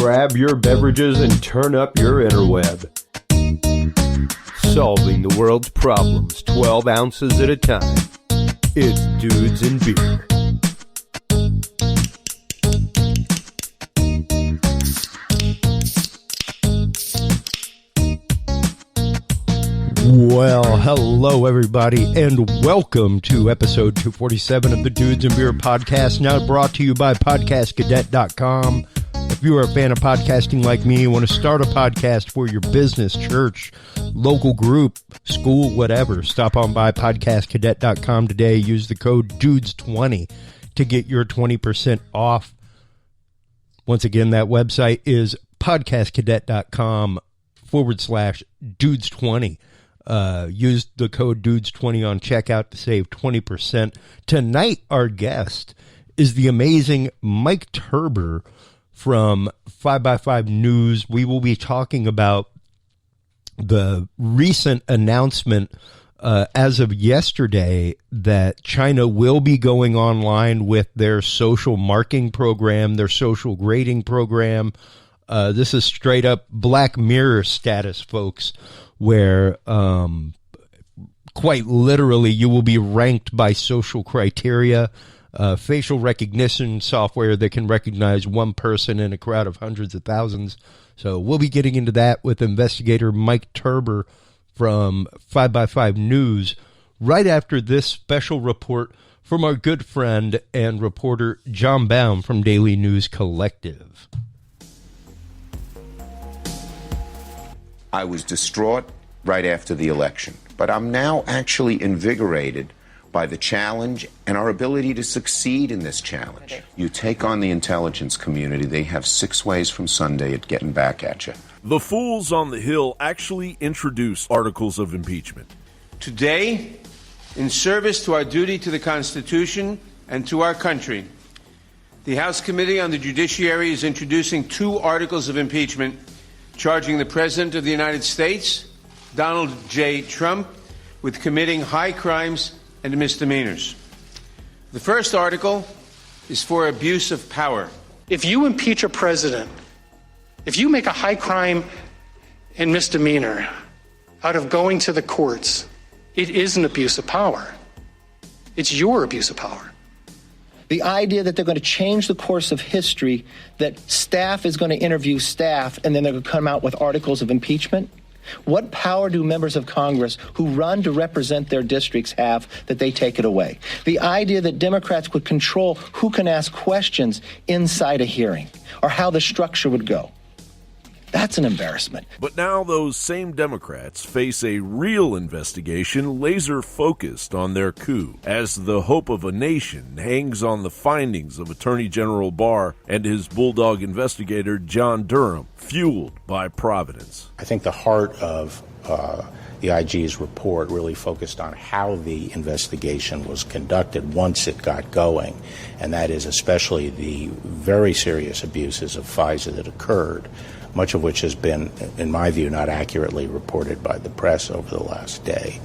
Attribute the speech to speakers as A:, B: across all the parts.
A: Grab your beverages and turn up your interweb. Solving the world's problems 12 ounces at a time. It's Dudes and Beer. Well, hello everybody, and welcome to episode 247 of the Dudes and Beer podcast, now brought to you by podcastcadet.com. If you are a fan of podcasting like me, you want to start a podcast for your business, church, local group, school, whatever, stop on by podcastcadet.com today. Use the code DUDES20 to get your 20% off. Once again, that website is podcastcadet.com/DUDES20. Use the code DUDES20 on checkout to save 20%. Tonight, our guest is the amazing Mike Turber from 5x5 News. We will be talking about the recent announcement as of yesterday that China will be going online with their social marking program, their social grading program. This is straight up Black Mirror status, folks, where quite literally you will be ranked by social criteria, facial recognition software that can recognize one person in a crowd of hundreds of thousands. So we'll be getting into that with investigator Mike Turber from 5x5 News right after this special report from our good friend and reporter John Baum from Daily News Collective.
B: I was distraught right after the election, but I'm now actually invigorated by the challenge and our ability to succeed in this challenge. You take on the intelligence community, they have 6 ways from Sunday at getting back at you.
C: The fools on the Hill actually introduced articles of impeachment.
D: Today, in service to our duty to the Constitution and to our country, the House Committee on the Judiciary is introducing 2 articles of impeachment charging the President of the United States, Donald J. Trump, with committing high crimes and misdemeanors. The first article is for abuse of power.
E: If you impeach a president, if you make a high crime and misdemeanor out of going to the courts, it is an abuse of power. It's your abuse of power.
F: The idea that they're going to change the course of history, that staff is going to interview staff, and then they're going to come out with articles of impeachment. What power do members of Congress who run to represent their districts have that they take it away? The idea that Democrats would control who can ask questions inside a hearing or how the structure would go. That's an embarrassment.
C: But now those same Democrats face a real investigation laser-focused on their coup, as the hope of a nation hangs on the findings of Attorney General Barr and his bulldog investigator John Durham, fueled by Providence.
G: I think the heart of the IG's report really focused on how the investigation was conducted once it got going, and that is especially the very serious abuses of FISA that occurred, much of which has been, in my view, not accurately reported by the press over the last day.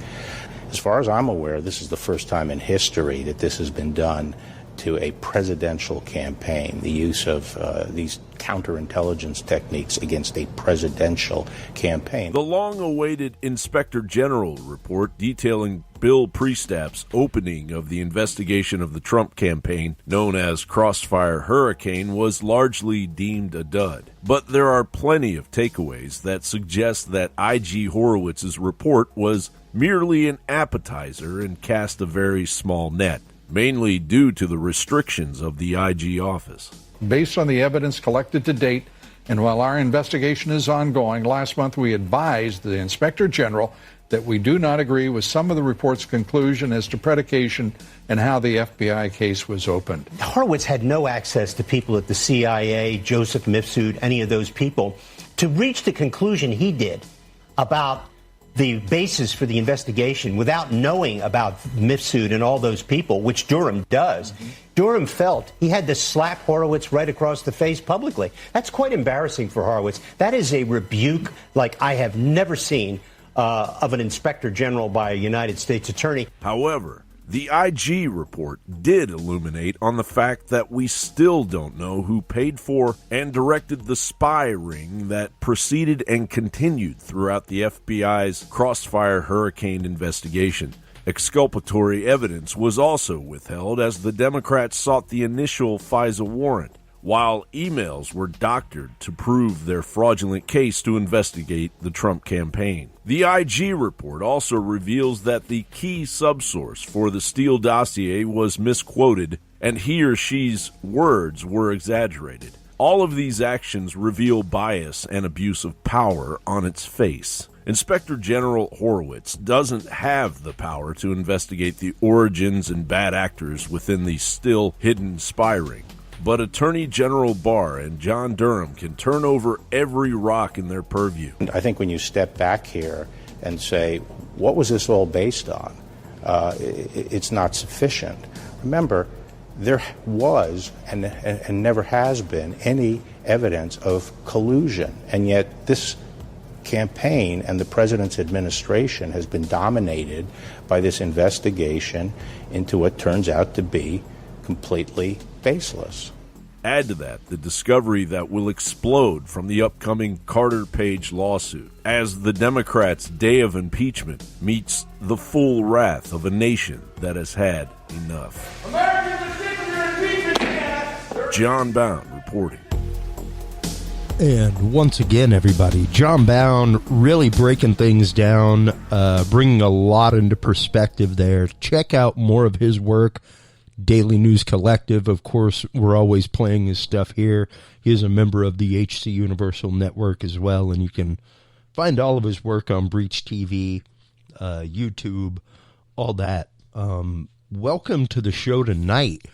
G: As far as I'm aware, this is the first time in history that this has been done to a presidential campaign, the use of these counterintelligence techniques against a presidential campaign.
C: The long-awaited Inspector General report detailing Bill Priestap's opening of the investigation of the Trump campaign, known as Crossfire Hurricane, was largely deemed a dud. But there are plenty of takeaways that suggest that IG Horowitz's report was merely an appetizer and cast a very small net, mainly due to the restrictions of the IG office.
H: Based on the evidence collected to date, and while our investigation is ongoing, last month we advised the Inspector General that we do not agree with some of the report's conclusion as to predication and how the FBI case was opened.
I: Horowitz had no access to people at the CIA, Joseph Mifsud, any of those people, to reach the conclusion he did about the basis for the investigation without knowing about Mifsud and all those people, which Durham does. Durham felt he had to slap Horowitz right across the face publicly. That's quite embarrassing for Horowitz. That is a rebuke like I have never seen of an inspector general by a United States attorney.
C: However, The IG report did illuminate on the fact that we still don't know who paid for and directed the spy ring that proceeded and continued throughout the FBI's Crossfire Hurricane investigation. Exculpatory evidence was also withheld as the Democrats sought the initial FISA warrant, while emails were doctored to prove their fraudulent case to investigate the Trump campaign. The IG report also reveals that the key subsource for the Steele dossier was misquoted and he or she's words were exaggerated. All of these actions reveal bias and abuse of power on its face. Inspector General Horowitz doesn't have the power to investigate the origins and bad actors within the still hidden spy ring. But Attorney General Barr and John Durham can turn over every rock in their purview.
G: I think when you step back here and say, what was this all based on? It's not sufficient. Remember, there was and never has been any evidence of collusion, and yet this campaign and the president's administration has been dominated by this investigation into what turns out to be completely baseless.
C: Add to that the discovery that will explode from the upcoming Carter Page lawsuit as the Democrats' day of impeachment meets the full wrath of a nation that has had enough. John Bound reporting.
A: And once again, everybody, John Bound really breaking things down, bringing a lot into perspective there. Check out more of his work. Daily News Collective, of course, we're always playing his stuff here. He is a member of the HC Universal Network as well, and you can find all of his work on Breach TV, YouTube, all that. Welcome to the show tonight.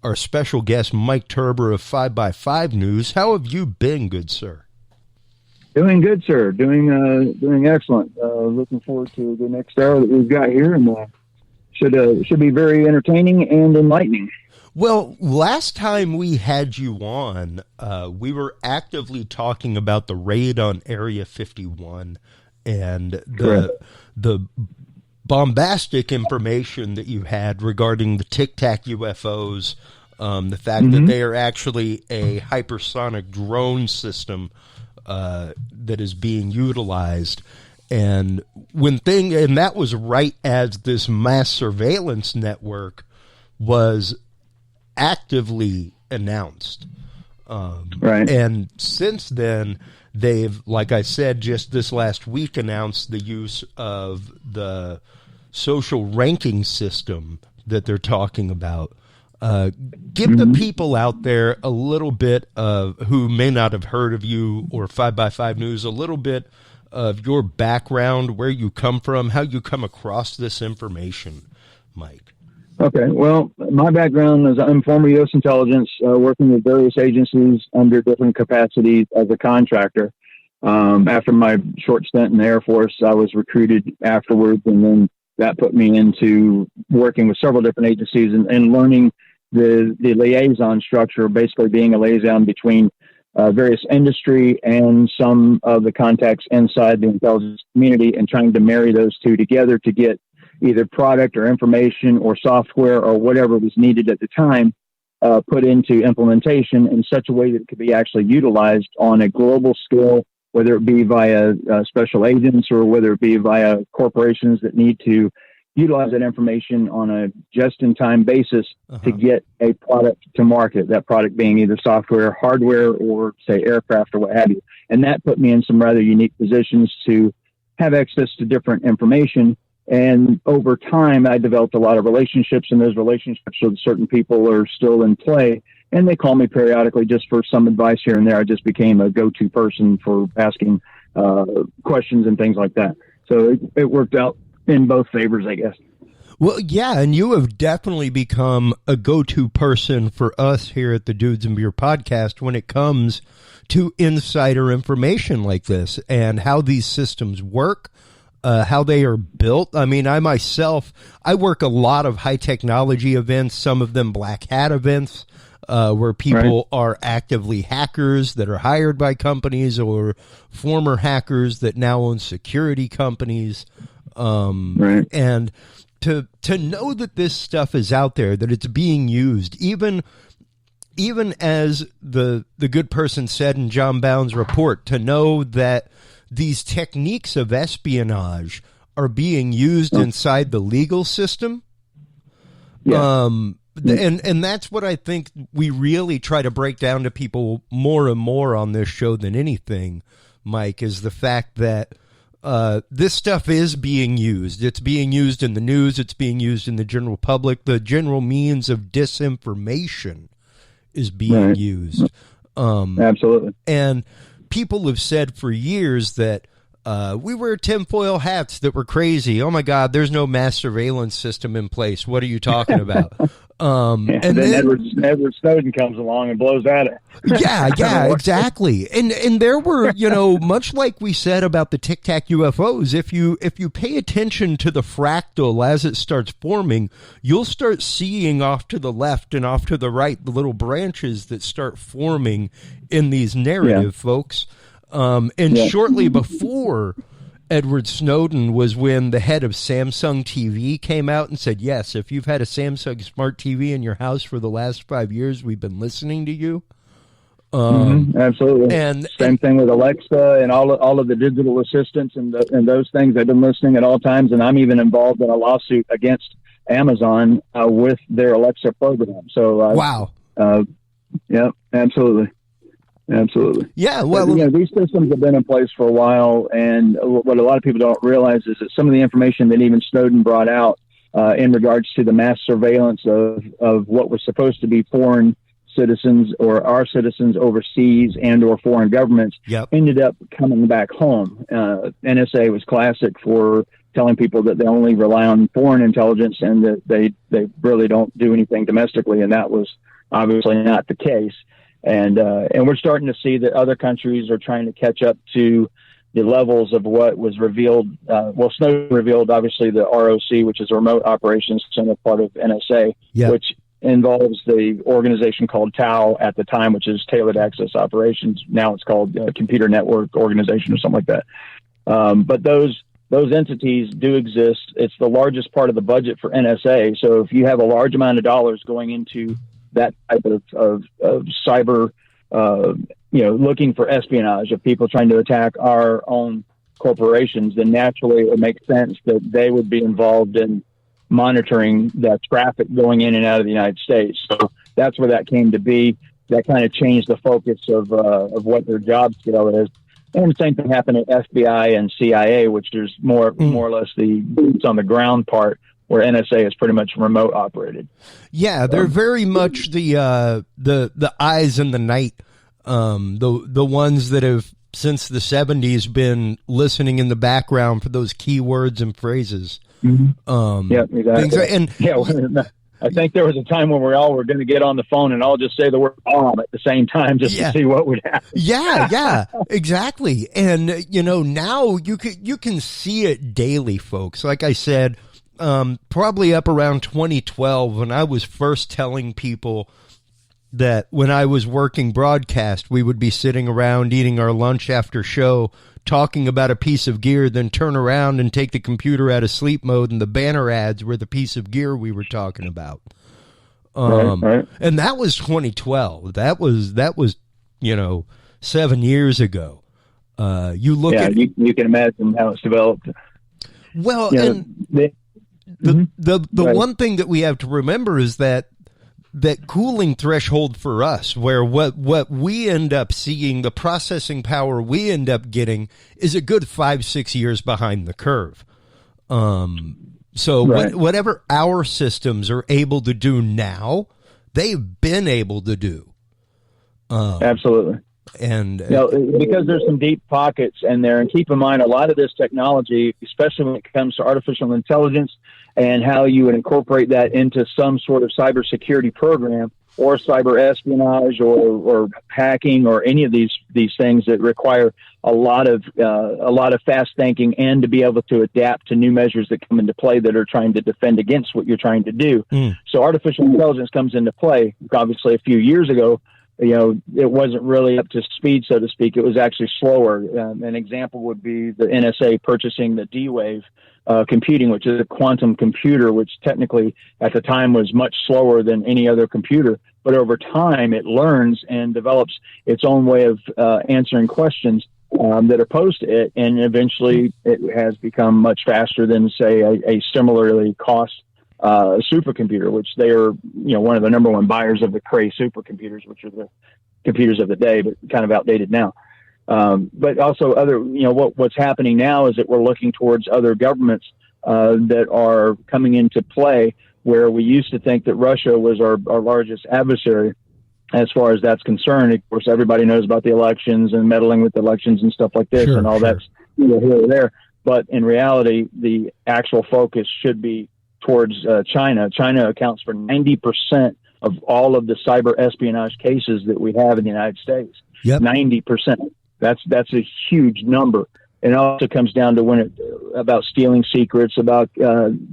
A: Our special guest, Mike Turber of 5x5 News. How have you been, good sir?
J: Doing good, sir. Doing excellent. Looking forward to the next hour that we've got here, and should be very entertaining and enlightening.
A: Well, last time we had you on, we were actively talking about the raid on Area 51 and the bombastic information that you had regarding the Tic Tac UFOs, the fact that they are actually a hypersonic drone system that is being utilized. And that was right as this mass surveillance network was actively announced.
J: Right.
A: And since then, they've, like I said, just this last week announced the use of the social ranking system that they're talking about. Give the people out there a little bit of, who may not have heard of you or 5x5 News, a little bit of your background, where you come from, how you come across this information, Mike.
J: Okay, well, my background is I'm former U.S. intelligence, working with various agencies under different capacities as a contractor. After my short stint in the Air Force, I was recruited afterwards, and then that put me into working with several different agencies and learning the liaison structure, basically being a liaison between various industry and some of the contacts inside the intelligence community, and trying to marry those two together to get either product or information or software or whatever was needed at the time put into implementation in such a way that it could be actually utilized on a global scale, whether it be via special agents or whether it be via corporations that need to utilize that information on a just-in-time basis to get a product to market, that product being either software, hardware, or, say, aircraft or what have you. And that put me in some rather unique positions to have access to different information. And over time, I developed a lot of relationships, and those relationships with certain people are still in play. And they call me periodically just for some advice here and there. I just became a go-to person for asking questions and things like that. So it worked out in both favors, I guess.
A: Well, yeah, and you have definitely become a go-to person for us here at the Dudes and Beer podcast when it comes to insider information like this and how these systems work, how they are built. I mean, I work a lot of high technology events, some of them black hat events, where people are actively hackers that are hired by companies or former hackers that now own security companies. And to know that this stuff is out there, that it's being used, even as the good person said in John Bound's report, to know that these techniques of espionage are being used inside the legal system. Yeah. And that's what I think we really try to break down to people more and more on this show than anything, Mike, is the fact that this stuff is being used. It's being used in the news. It's being used in the general public. The general means of disinformation is being used.
J: Absolutely.
A: And people have said for years that we wear tinfoil hats that were crazy. Oh, my God, there's no mass surveillance system in place. What are you talking about?
J: And then Edward Snowden comes along and blows at it.
A: Yeah, exactly. And there were, much like we said about the Tic Tac UFOs, if you pay attention to the fractal as it starts forming, you'll start seeing off to the left and off to the right the little branches that start forming in these narrative, folks. Shortly before Edward Snowden was when the head of Samsung TV came out and said, yes, if you've had a Samsung smart TV in your house for the last 5 years, we've been listening to you.
J: Absolutely.
A: And
J: same thing with Alexa and all of the digital assistants and those things. They've been listening at all times. And I'm even involved in a lawsuit against Amazon with their Alexa program. So,
A: wow.
J: Yeah, absolutely. Absolutely.
A: Yeah, well,
J: these systems have been in place for a while, and what a lot of people don't realize is that some of the information that even Snowden brought out in regards to the mass surveillance of what was supposed to be foreign citizens or our citizens overseas and or foreign governments ended up coming back home. NSA was classic for telling people that they only rely on foreign intelligence and that they really don't do anything domestically, and that was obviously not the case. And we're starting to see that other countries are trying to catch up to the levels of what was revealed. Snowden revealed, obviously, the ROC, which is a Remote Operations Center, part of NSA, which involves the organization called TAO at the time, which is Tailored Access Operations. Now it's called Computer Network Organization or something like that. But those entities do exist. It's the largest part of the budget for NSA. So if you have a large amount of dollars going into that type of cyber, looking for espionage of people trying to attack our own corporations, then naturally it makes sense that they would be involved in monitoring the traffic going in and out of the United States. So that's where that came to be. That kind of changed the focus of what their job scale is. And the same thing happened at FBI and CIA, which is more or less the boots on the ground part, where NSA is pretty much remote operated. Yeah,
A: they're very much the eyes in the night, the ones that have since the 70s been listening in the background for those keywords and phrases.
J: Exactly. I think there was a time when we all were going to get on the phone and all just say the word bomb at the same time just to see what would happen.
A: Yeah, exactly. And now you can see it daily, folks. Like I said, probably up around 2012 when I was first telling people that when I was working broadcast, we would be sitting around eating our lunch after show, talking about a piece of gear, then turn around and take the computer out of sleep mode, and the banner ads were the piece of gear we were talking about.
J: Right.
A: And that was 2012. That was 7 years ago. You
J: can imagine how it's developed.
A: Well, the one thing that we have to remember is that cooling threshold for us, where what we end up seeing, the processing power we end up getting, is a good 5-6 years behind the curve. Whatever our systems are able to do now, they've been able to do.
J: Absolutely.
A: And
J: because there's some deep pockets in there, and keep in mind a lot of this technology, especially when it comes to artificial intelligence and how you would incorporate that into some sort of cybersecurity program or cyber espionage or hacking or any of these things that require a lot of fast thinking and to be able to adapt to new measures that come into play that are trying to defend against what you're trying to do. So artificial intelligence comes into play. Obviously, a few years ago, it wasn't really up to speed, so to speak. It was actually slower. An example would be the NSA purchasing the D-Wave computing, which is a quantum computer, which technically at the time was much slower than any other computer. But over time, it learns and develops its own way of answering questions that are posed to it, and eventually it has become much faster than, say, a similarly cost supercomputer, which they are, one of the number one buyers of the Cray supercomputers, which are the computers of the day, but kind of outdated now. But also other, what's happening now is that we're looking towards other governments that are coming into play, where we used to think that Russia was our largest adversary as far as that's concerned. Of course, everybody knows about the elections and meddling with elections and stuff like this, and all that's here or there. But in reality, the actual focus should be towards China. China accounts for 90% of all of the cyber espionage cases that we have in the United States. 90%. That's a huge number. And it also comes down to about stealing secrets, about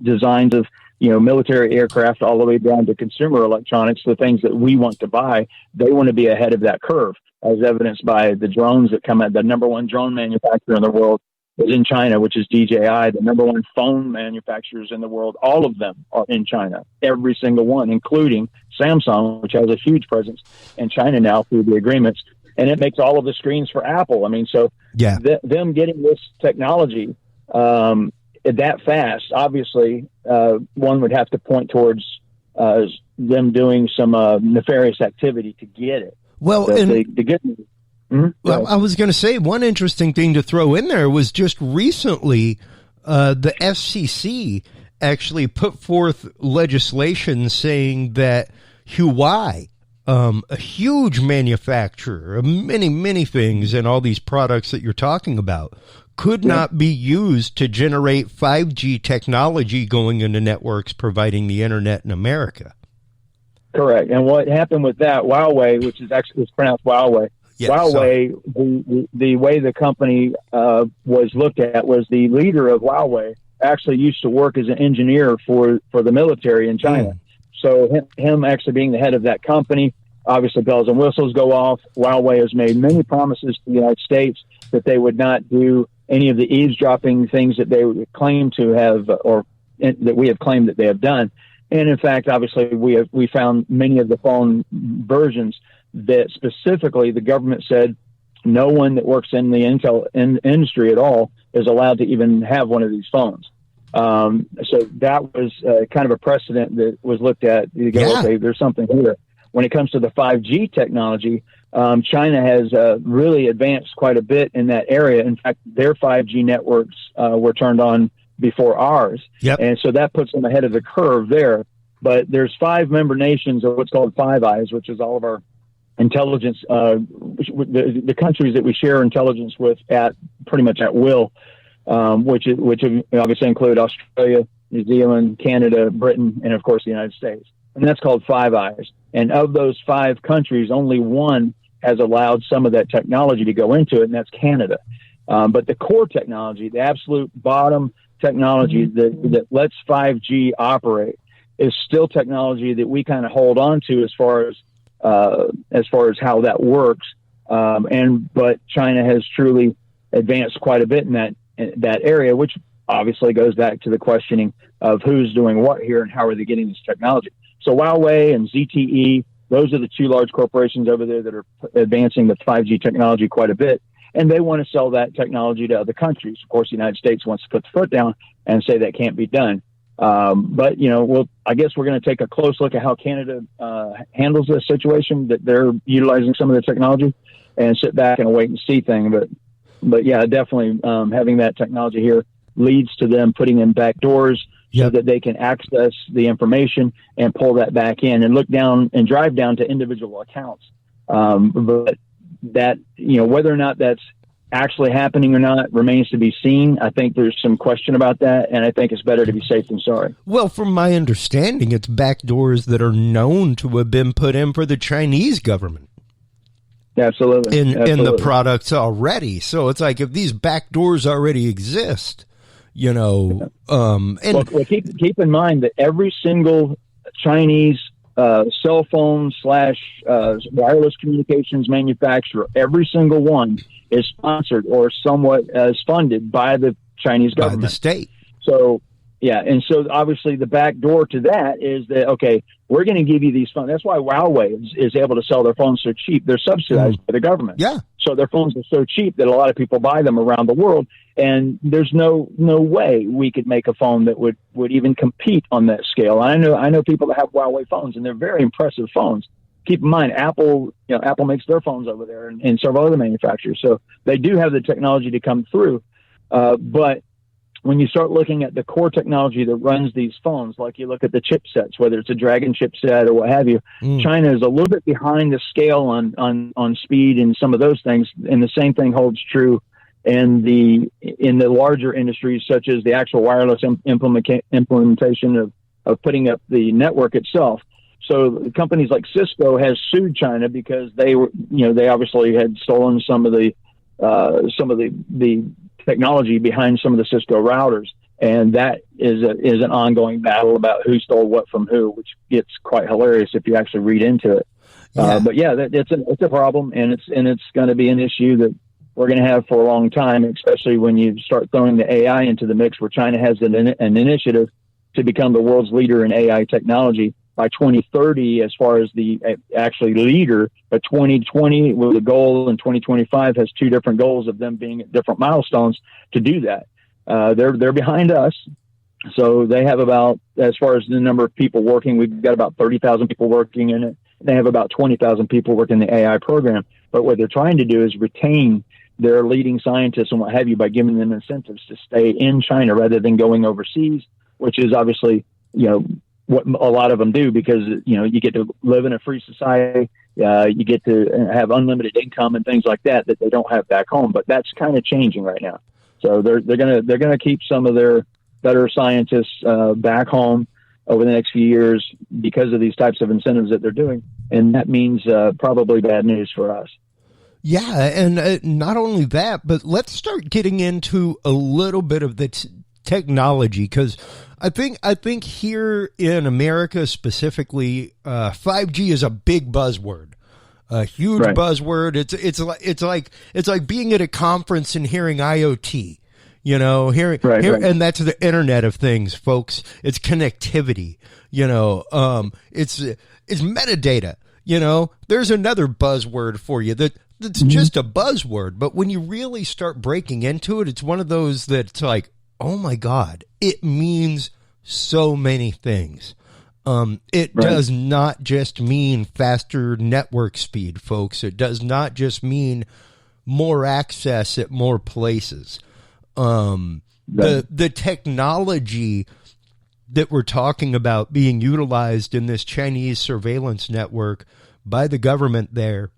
J: designs of military aircraft, all the way down to consumer electronics, the things that we want to buy. They want to be ahead of that curve, as evidenced by the drones that come out. The number one drone manufacturer in the world is in China, which is DJI. The number one phone manufacturers in the world, all of them are in China, every single one, including Samsung, which has a huge presence in China now through the agreements. And it makes all of the screens for Apple. I mean, so them getting this technology that fast, obviously, one would have to point towards them doing some nefarious activity to get it.
A: Well, I was going to say, one interesting thing to throw in there was just recently the FCC actually put forth legislation saying that Huawei, a huge manufacturer of many, many things and all these products that you're talking about, could not be used to generate 5G technology going into networks providing the internet in America.
J: Correct. And what happened with that, Huawei, which is actually pronounced Huawei, Huawei, the way the company was looked at was the leader of Huawei actually used to work as an engineer for the military in China. So him actually being the head of that company, obviously bells and whistles go off. Huawei has made many promises to the United States that they would not do any of the eavesdropping things that they would claim to have, or that we have claimed that they have done. And in fact, obviously, we found many of the phone versions that specifically the government said no one that works in the industry at all is allowed to even have one of these phones. So that was kind of a precedent that was looked at. You go, okay, there's something here. When it comes to the 5G technology, China has really advanced quite a bit in that area. In fact, their 5G networks were turned on before ours. And so that puts them ahead of the curve there. But there's 5 member nations of what's called Five Eyes, which is all of our intelligence, the countries that we share intelligence with at pretty much at will, which obviously include Australia, New Zealand, Canada, Britain, and of course the United States. And that's called Five Eyes. And of those 5 countries, only one has allowed some of that technology to go into it, and that's Canada. But the core technology, the absolute bottom technology that lets 5G operate, is still technology that we kind of hold on to as far as how that works. But China has truly advanced quite a bit in that area, which obviously goes back to the questioning of who's doing what here and how are they getting this technology. So Huawei and ZTE, those are the 2 large corporations over there that are advancing the 5G technology quite a bit. And they want to sell that technology to other countries. Of course, the United States wants to put the foot down and say that can't be done. But, I guess we're going to take a close look at how Canada handles this situation, that they're utilizing some of the technology, and sit back and wait and see thing. But yeah, definitely having that technology here leads to them putting in back doors so that they can access the information and pull that back in and look down and drive down to individual accounts. But that, whether or not that's actually happening or not remains to be seen. I think there's some question about that, and I think it's better to be safe than sorry.
A: Well, from my understanding, it's back doors that are known to have been put in for the Chinese government.
J: Absolutely.
A: In the products already. So it's like, if these back doors already exist,
J: keep in mind that every single Chinese cell phone / wireless communications manufacturer, every single one is sponsored or somewhat funded by the Chinese government.
A: By the state.
J: So, yeah. And so obviously the back door to that is that, okay, we're going to give you these phones. That's why Huawei is able to sell their phones so cheap. They're subsidized by the government.
A: Yeah.
J: So their phones are so cheap that a lot of people buy them around the world. And there's no way we could make a phone that would even compete on that scale. I know people that have Huawei phones, and they're very impressive phones. Keep in mind, Apple makes their phones over there, and several other manufacturers. So they do have the technology to come through. But when you start looking at the core technology that runs these phones, like you look at the chipsets, whether it's a Dragon chipset or what have you, China is a little bit behind the scale on speed and some of those things. And the same thing holds true in the larger industries, such as the actual wireless implementation of putting up the network itself. So companies like Cisco has sued China because they obviously had stolen some of the technology behind some of the Cisco routers, and that is an ongoing battle about who stole what from who, which gets quite hilarious if you actually read into it.
A: Yeah.
J: But yeah, it's a problem, and it's going to be an issue that we're going to have for a long time, especially when you start throwing the AI into the mix, where China has an initiative to become the world's leader in AI technology by 2030, as far as the actually leader. But 2020 was a goal, and 2025 has two different goals of them being at different milestones to do that. They're behind us. So they have about, as far as the number of people working, we've got about 30,000 people working in it. They have about 20,000 people working in the AI program. But what they're trying to do is retain their leading scientists and what have you by giving them incentives to stay in China rather than going overseas, which is obviously, what a lot of them do, because, you get to live in a free society. You get to have unlimited income and things like that they don't have back home. But that's kind of changing right now. So they're gonna keep some of their better scientists back home over the next few years because of these types of incentives that they're doing, and that means probably bad news for us.
A: Yeah, and not only that, but let's start getting into a little bit of the technology, because I think here in America specifically, 5G is a big buzzword, a huge buzzword. It's like being at a conference and hearing IoT, and that's the Internet of Things, folks. It's connectivity, it's metadata. There's another buzzword for you that's just a buzzword, but when you really start breaking into it, it's one of those that's like, oh my God, it means so many things. It does not just mean faster network speed, folks. It does not just mean more access at more places. The technology that we're talking about being utilized in this Chinese surveillance network by the government there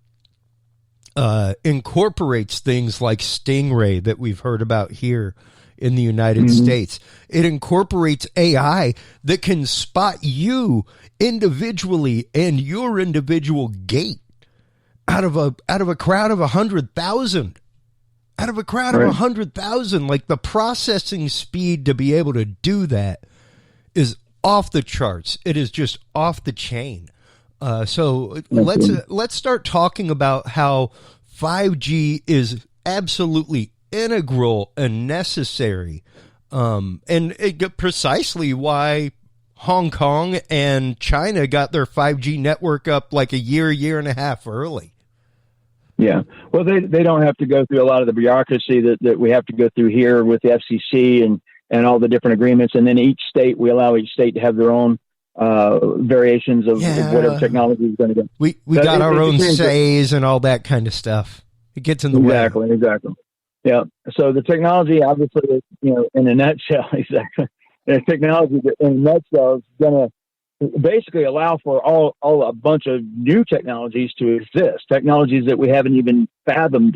A: incorporates things like Stingray that we've heard about here in the United States. It incorporates AI that can spot you individually and your individual gait out of a crowd of 100,000. Out of a crowd of 100,000, like the processing speed to be able to do that is off the charts. It is just off the chain. So let's start talking about how 5G is absolutely integral and necessary, and precisely why Hong Kong and China got their 5G network up like a year and a half early.
J: Yeah, well, they don't have to go through a lot of the bureaucracy that we have to go through here with the FCC and all the different agreements, and then we allow each state to have their own variations of whatever technology is going to go.
A: We got our own says and all that kind of stuff. It gets in the way.
J: Exactly. Yeah. So the technology, obviously, in a nutshell, the technology in a nutshell is going to basically allow for a bunch of new technologies to exist. Technologies that we haven't even fathomed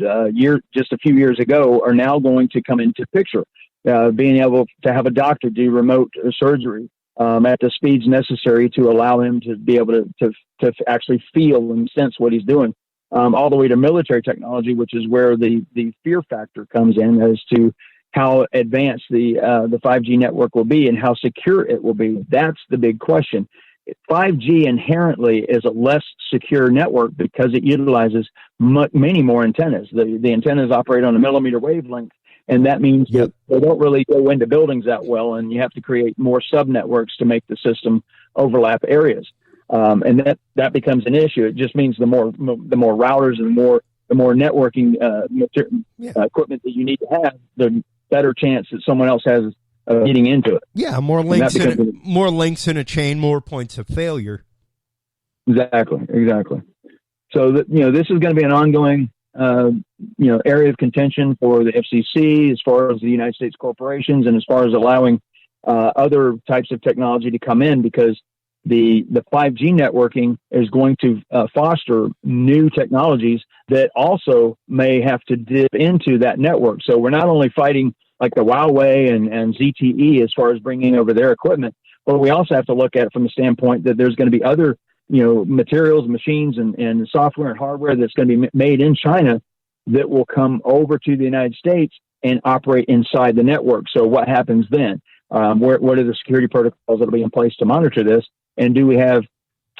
J: just a few years ago are now going to come into picture. Being able to have a doctor do remote surgery at the speeds necessary to allow him to be able to actually feel and sense what he's doing. All the way to military technology, which is where the fear factor comes in as to how advanced the 5G network will be and how secure it will be. That's the big question. 5G inherently is a less secure network because it utilizes many more antennas. The antennas operate on a millimeter wavelength, and that means that they don't really go into buildings that well, and you have to create more sub-networks to make the system overlap areas. And that becomes an issue. It just means the more routers and the more networking equipment that you need to have, the better chance that someone else has getting into it.
A: Yeah, more links in a chain, more points of failure.
J: Exactly. So this is going to be an ongoing area of contention for the FCC as far as the United States corporations and as far as allowing other types of technology to come in, because the 5G networking is going to foster new technologies that also may have to dip into that network. So we're not only fighting like the Huawei and ZTE as far as bringing over their equipment, but we also have to look at it from the standpoint that there's going to be other, materials, machines and software and hardware that's going to be made in China that will come over to the United States and operate inside the network. So what happens then? What are the security protocols that will be in place to monitor this? And do we have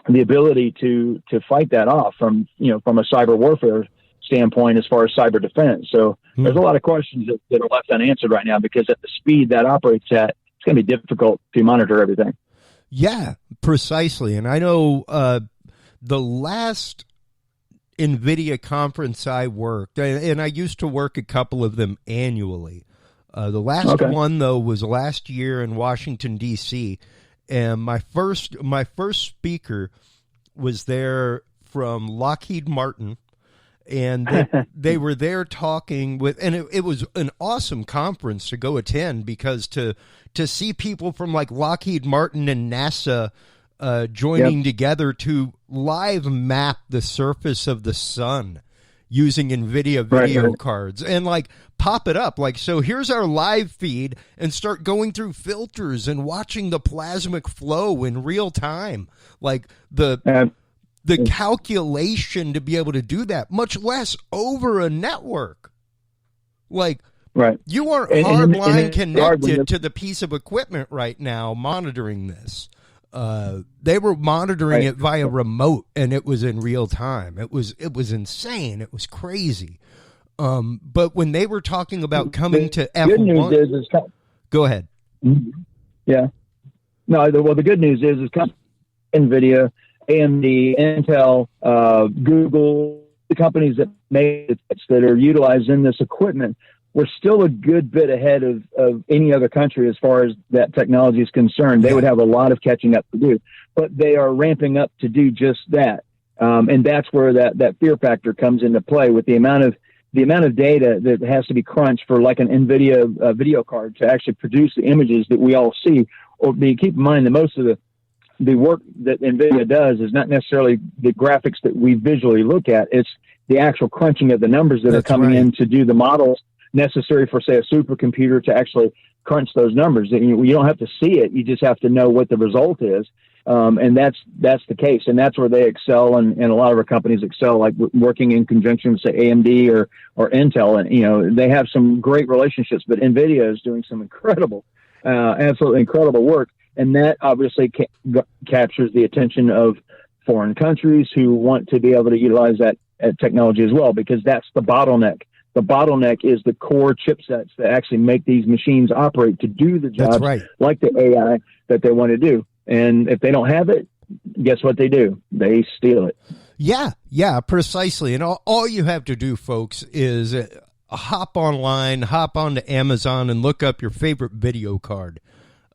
J: the ability to fight that off from a cyber warfare standpoint as far as cyber defense? So there's a lot of questions that are left unanswered right now, because at the speed that operates at, it's going to be difficult to monitor everything.
A: Yeah, precisely. And I know the last NVIDIA conference I worked, and I used to work a couple of them annually. The last one, though, was last year in Washington, D.C., and my first speaker was there from Lockheed Martin, and they were there talking with, and it was an awesome conference to go attend, because to see people from like Lockheed Martin and NASA joining together to live map the surface of the sun using NVIDIA video cards and like pop it up. Like, so here's our live feed, and start going through filters and watching the plasmic flow in real time. Like the calculation to be able to do that, much less over a network. Like, you aren't hardline connected to the piece of equipment right now monitoring this. They were monitoring it via remote, and it was in real time. It was insane. It was crazy. But when they were talking about coming to F1, go ahead.
J: Yeah. No, the good news is NVIDIA, AMD, Intel, Google, the companies that made it, that are utilizing this equipment, we're still a good bit ahead of any other country as far as that technology is concerned. They would have a lot of catching up to do, but they are ramping up to do just that. And that's where that fear factor comes into play, with the amount of data that has to be crunched for like an NVIDIA video card to actually produce the images that we all see. Keep in mind that most of the work that NVIDIA does is not necessarily the graphics that we visually look at. It's the actual crunching of the numbers that are coming in to do the models necessary for, say, a supercomputer to actually crunch those numbers. You don't have to see it. You just have to know what the result is. And that's the case. And that's where they excel. And a lot of our companies excel, like working in conjunction with, say, AMD or Intel. And, they have some great relationships, but NVIDIA is doing some absolutely incredible work. And that obviously captures the attention of foreign countries who want to be able to utilize that technology as well, because that's the bottleneck. The bottleneck is the core chipsets that actually make these machines operate to do the jobs like the AI that they want to do. And if they don't have it, guess what they do? They steal it.
A: Yeah, precisely. And all you have to do, folks, is hop online, hop onto Amazon, and look up your favorite video card.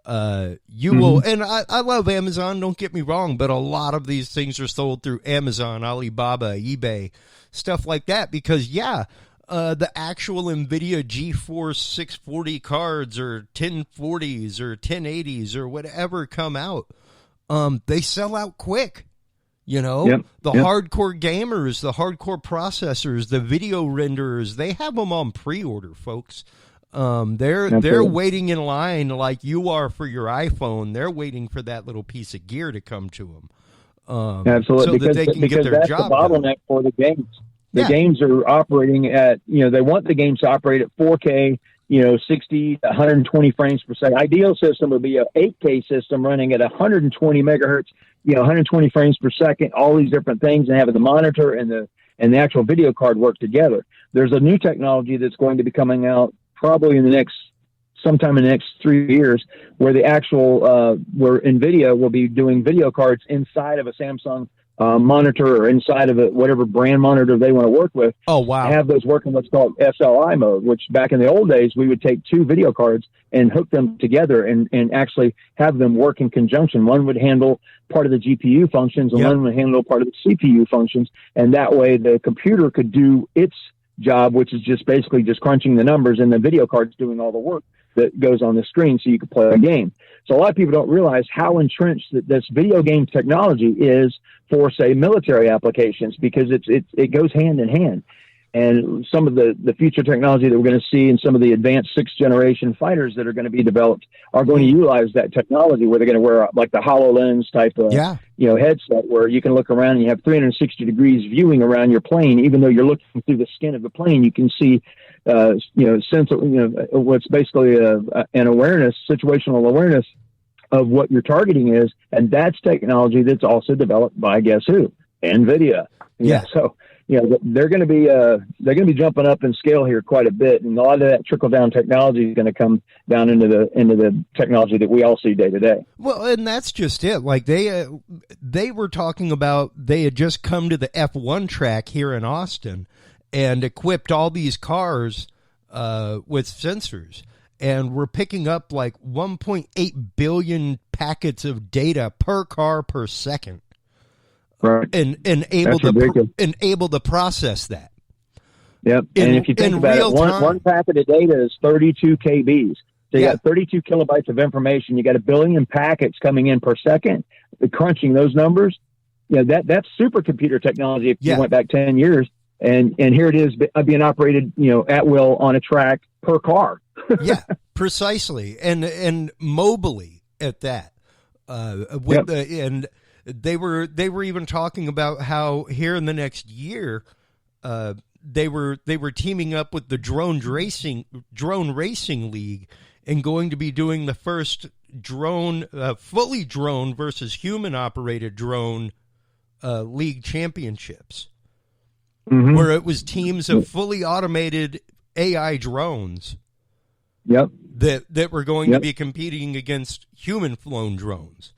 A: You will, and I love Amazon, don't get me wrong, but a lot of these things are sold through Amazon, Alibaba, eBay, stuff like that, because the actual NVIDIA GeForce 640 cards or 1040s or 1080s or whatever come out, they sell out quick. The hardcore gamers, the hardcore processors, the video renderers, they have them on pre-order, folks. They're waiting in line like you are for your iPhone. They're waiting for that little piece of gear to come to them.
J: Absolutely,
A: so that they can get their
J: that's
A: job
J: the bottleneck
A: done.
J: For the games. The games are operating at, they want the games to operate at 4K 60 to 120 frames per second. Ideal system would be a 8K system running at 120 megahertz, 120 frames per second, all these different things, and having the monitor and the actual video card work together. There's a new technology that's going to be coming out probably sometime in the next 3 years, where the actual where NVIDIA will be doing video cards inside of a Samsung monitor or inside of whatever brand monitor they want to work with.
A: Oh, wow.
J: Have those work in what's called SLI mode, which back in the old days, we would take two video cards and hook them together and actually have them work in conjunction. One would handle part of the GPU functions and one would handle part of the CPU functions. And that way the computer could do its job, which is just basically just crunching the numbers, and the video card's doing all the work that goes on the screen so you can play a game. So a lot of people don't realize how entrenched that this video game technology is for, say, military applications, because it goes hand in hand. And some of the future technology that we're going to see in some of the advanced 6th generation fighters that are going to be developed are going to utilize that technology, where they're going to wear like the HoloLens type of headset, where you can look around and you have 360 degrees viewing around your plane. Even though you're looking through the skin of the plane, you can see what's basically an awareness, situational awareness of what your targeting is. And that's technology that's also developed by, guess who? NVIDIA.
A: Yeah.
J: So, they're going to be jumping up in scale here quite a bit, and a lot of that trickle down technology is going to come down into the technology that we all see day to day.
A: Well, and that's just it. Like they were talking about, they had just come to the F1 track here in Austin and equipped all these cars with sensors, and we're picking up like 1.8 billion packets of data per car per second.
J: Right.
A: And able to process that.
J: Yep. And if you think about it, one packet of data is 32 KBs. So you got 32 kilobytes of information. You got 1 billion packets coming in per second. Crunching those numbers, that's supercomputer technology. If you went back 10 years, and here it is being operated, at will on a track per car.
A: Yeah, precisely, and mobily at that. And they were even talking about how here in the next year, they were teaming up with the drone racing league and going to be doing the first fully drone versus human operated drone league championships, where it was teams of fully automated AI drones.
J: Yep.
A: That were going to be competing against human flown drones.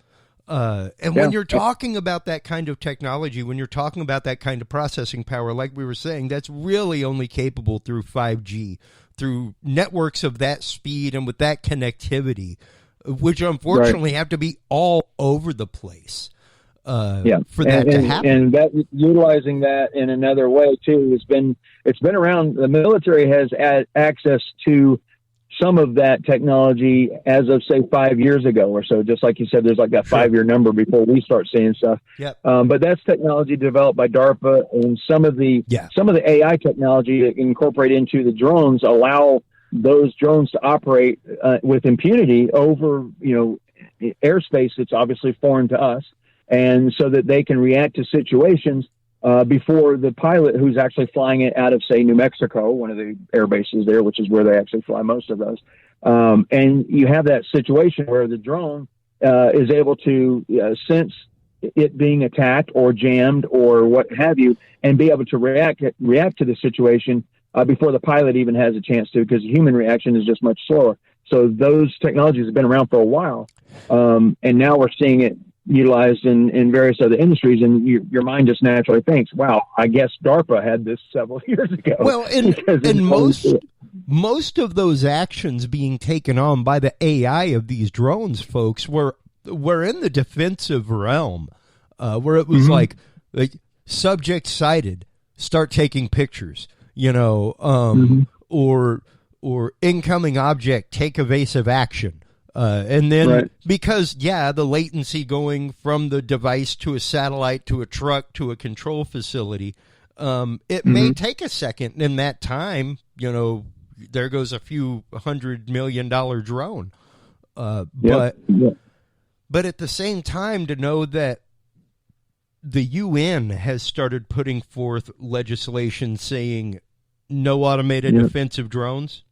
A: And when you're talking about that kind of technology, when you're talking about that kind of processing power, like we were saying, that's really only capable through 5G, through networks of that speed and with that connectivity, which unfortunately have to be all over the place for that to happen.
J: And that, utilizing that in another way too, it's been around. The military has access to some of that technology as of, say, 5 years ago or so. Just like you said, there's like that 5-year number before we start seeing stuff.
A: Yep.
J: But that's technology developed by DARPA, and some of the AI technology that incorporate into the drones allow those drones to operate with impunity over, airspace that's obviously foreign to us, and so that they can react to situations before the pilot who's actually flying it out of, say, New Mexico, one of the air bases there, which is where they actually fly most of those. And you have that situation where the drone is able to sense it being attacked or jammed or what have you, and be able to react to the situation before the pilot even has a chance to, because human reaction is just much slower. So those technologies have been around for a while, and now we're seeing it utilized in various other industries, and your mind just naturally thinks, wow, I guess DARPA had this several years ago.
A: Well, and most of those actions being taken on by the AI of these drones, folks, were in the defensive realm, where it was like subject sighted, start taking pictures, or incoming object, take evasive action. And then because, the latency going from the device to a satellite to a truck to a control facility, it may take a second. In that time, there goes a few $100 million drone. But at the same time, to know that the UN has started putting forth legislation saying no automated defensive drones.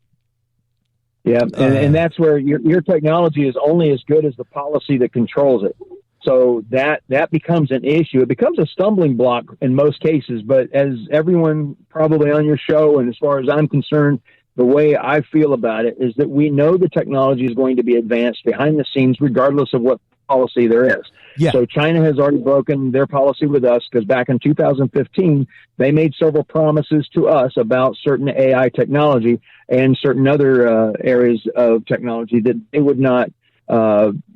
J: Yeah, and that's where your technology is only as good as the policy that controls it. So that becomes an issue. It becomes a stumbling block in most cases. But as everyone probably on your show, and as far as I'm concerned, the way I feel about it is that we know the technology is going to be advanced behind the scenes, regardless of what policy there is.
A: Yeah.
J: So China has already broken their policy with us because back in 2015, they made several promises to us about certain AI technology and certain other areas of technology that they would not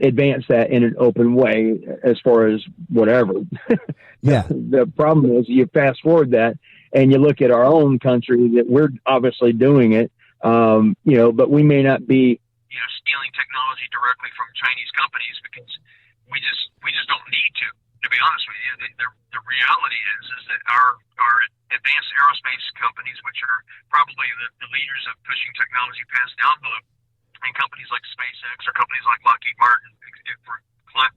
J: advance that in an open way as far as whatever.
A: Yeah.
J: The problem is you fast forward that and you look at our own country that we're obviously doing it, but we may not be
K: stealing technology directly from Chinese companies because we just don't need to be honest with you. The reality is that our advanced aerospace companies, which are probably the leaders of pushing technology past the envelope, and companies like SpaceX or companies like Lockheed Martin, for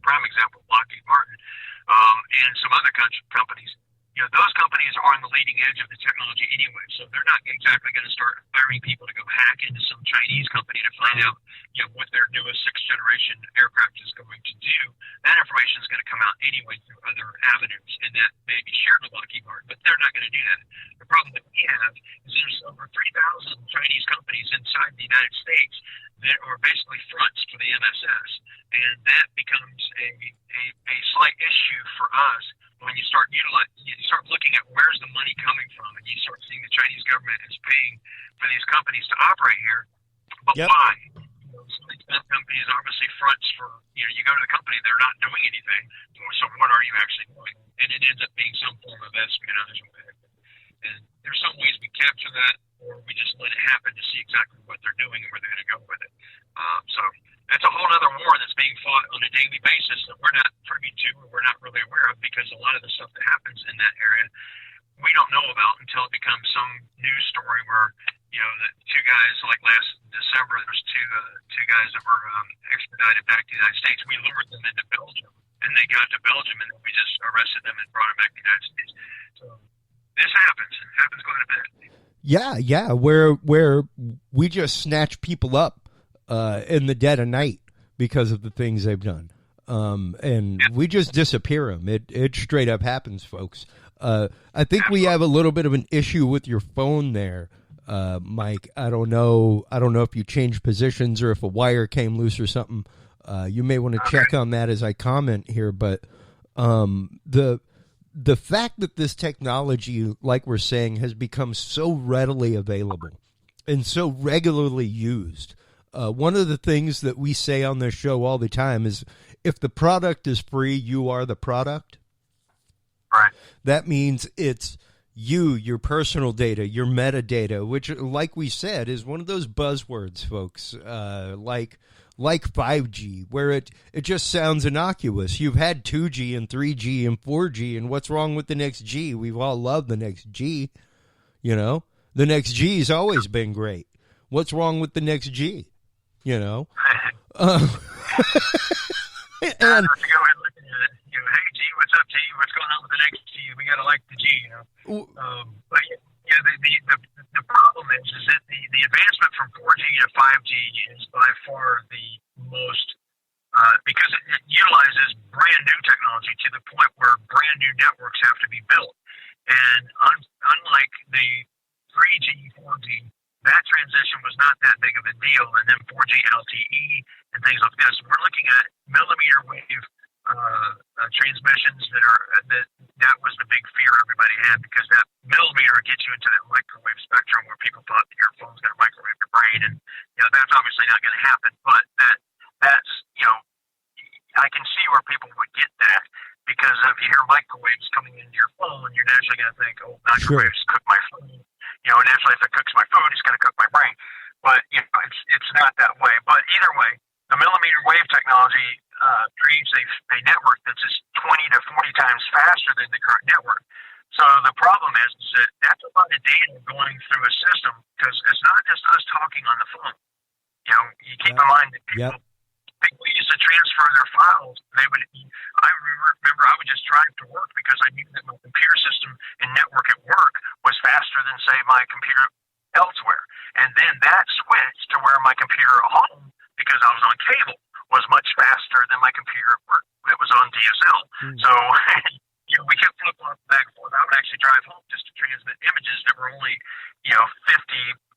K: prime example, Lockheed Martin, and some other companies, those companies are on the leading edge of the technology anyway, so they're not exactly going to start hiring people to go hack into some Chinese company to find out, what their newest sixth-generation aircraft is going to do. That information is going to come out anyway through other avenues, and that may be shared with Lockheed Martin, but they're not going to do that. The problem that we have is there's over 3,000 Chinese companies inside the United States that are basically fronts for the MSS, and that becomes a slight issue for us when you start looking at where's the money coming from, and you start seeing the Chinese government is paying for these companies to operate here. But why? Some of these companies obviously fronts for, you go to the company, they're not doing anything. So what are you actually doing? And it ends up being some form of espionage. And there's some ways we capture that, or we just let it happen to see exactly what they're doing and where they're going to go with it. So that's a whole other war that's being fought on a daily basis that we're not privy to, or we're not really aware of, because a lot of the stuff that happens in that area we don't know about until it becomes some news story where, the two guys, like last December, there was two guys that were extradited back to the United States. We lured them into Belgium, and they got to Belgium, and then we just arrested them and brought them back to the United States. So this happens. It happens quite a bit.
A: Yeah, where we just snatch people up in the dead of night because of the things they've done, and we just disappear them. It straight up happens, folks. I think we have a little bit of an issue with your phone there, Mike. I don't know if you changed positions or if a wire came loose or something. You may want to check on that as I comment here, but the fact that this technology, like we're saying, has become so readily available and so regularly used. One of the things that we say on this show all the time is, if the product is free, you are the product.
K: Right.
A: That means it's you, your personal data, your metadata, which, like we said, is one of those buzzwords, folks, like 5G, where it just sounds innocuous. You've had 2G and 3G and 4G, and what's wrong with the next G? We've all loved the next G. The next G's always been great. What's wrong with the next G? And
K: hey G, what's up G? What's going on with the next G? We gotta like the G, But the problem is that the advancement from 4G to 5G is by far the most, because it utilizes brand new technology to the point where brand new networks have to be built. And unlike the 3G, 4G, that transition was not that big of a deal. And then 4G LTE and things like this. We're looking at millimeter wave transmissions that was the big fear everybody had, because that millimeter gets you into that microwave spectrum where people thought that your phone's going to microwave your brain, and that's obviously not going to happen. But that's I can see where people would get that, because if you hear microwaves coming into your phone, you're naturally going to think, oh, microwaves cook my food. Naturally, if it cooks my food, it's going to cook my brain. But it's not that way. But either way, the millimeter wave technology creates a network that's just 20 to 40 times faster than the current network. So the problem is that that's a lot of data going through a system, because it's not just us talking on the phone. You keep in mind that people used to transfer their files. I remember I would just drive to work because I knew that my computer system and network at work was faster than, say, my computer elsewhere. And then that switch to where my computer at home, because I was on cable, was much faster than my computer at work. It was on DSL. So we kept flip-flopping back and forth. I would actually drive home just to transmit images that were only, 50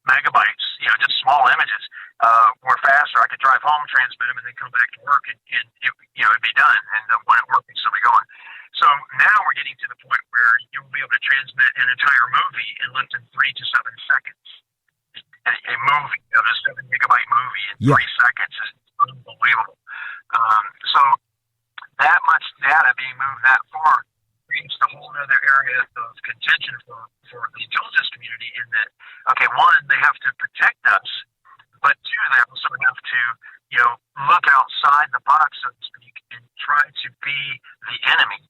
K: megabytes, just small images, were faster. I could drive home, transmit them, and then come back to work, and it'd be done. And when it worked, it'd still be going. So now we're getting to the point where you'll be able to transmit an entire movie in less than 3 to 7 seconds. A movie, a 7 gigabyte movie in 3 seconds is unbelievable. So that much data being moved that far creates a whole other area of contention for the intelligence community in that, okay, one, they have to protect us, but two, they also have to, look outside the box, so to speak, and try to be the enemy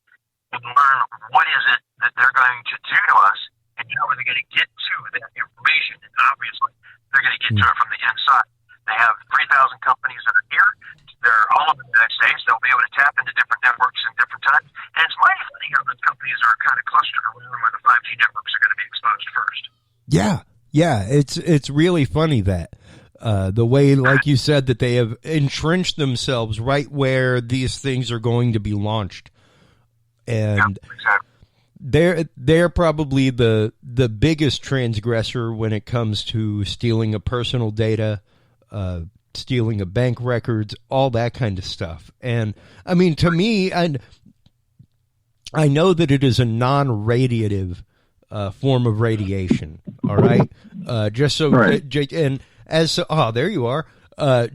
K: and learn what is it that they're going to do to us and how are they going to get to that information. And obviously, they're going to get to it from the inside. They have 3,000 companies that are here. They're all over the United States. They'll be able to tap into different networks in different times. And it's mighty funny how those companies are kind of clustered around where the 5G networks are going to be exposed first.
A: Yeah. It's really funny that the way, like you said, that they have entrenched themselves right where these things are going to be launched. And they're probably the biggest transgressor when it comes to stealing of personal data, stealing of bank records, all that kind of stuff. And I mean, to me, I know that it is a non-radiative form of radiation. All right, just so and as there you are.